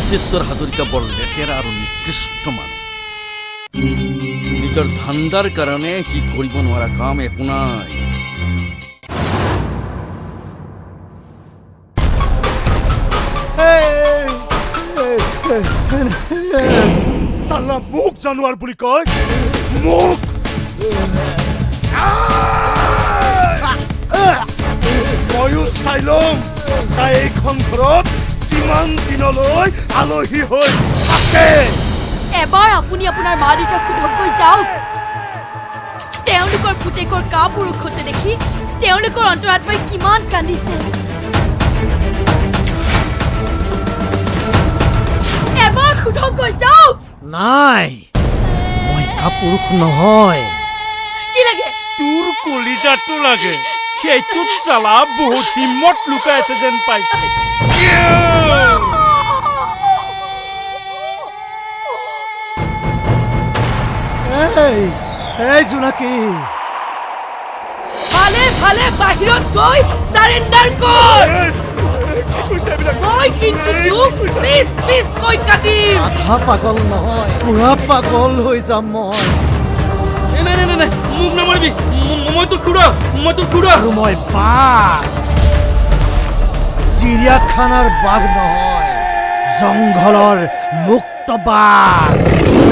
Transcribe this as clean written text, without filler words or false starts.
বিশ্বেশ্বৰ হাজৰিকা বৰ লেতেৰা আৰু নিকৃষ্ট মানুহ নিজৰ ধান্দাৰ কাৰণে সি কৰিব নোৱাৰা কাম একো নাই সালা মুখ জানোয়াৰ বুলি কয় মুখ ময়ো চাই লম তাই এইখন ঘৰত কিমান দিনলৈ আলহী হৈ থাকে এবাৰ আপুনি আপোনাৰ মা দেউতাক সুধকৈ যাওক তেওঁলোকৰ পুতেকৰ কাপুৰুষতে দেখি তেওঁলোকৰ অন্তৰাত্মাই কিমান কান্দিছে এবাৰ সুধকৈ যাওক নাই মই কাপুৰুষ নহয় কি লাগে তোৰ কলিজাটো লাগে সেইটোত চালা বহুত হিম্মত লুকাই আছে যেন পাইছে এই জোনাকী ভালে ভালে বাহিৰত গৈ সাৰেন্ডাৰ কৰ মই কিন্তু তোক পিছ পিছ কৈ কাটিম আধা পাগল নহয় পুৰা পাগল হৈ যাম মই নাই নাই নাই মোক নামাৰিবি মই তোৰ খুৰা আৰু মই বাঘ চিৰিয়াখানাৰ বাঘ নহয় জংঘলৰ মুক্ত বাঘ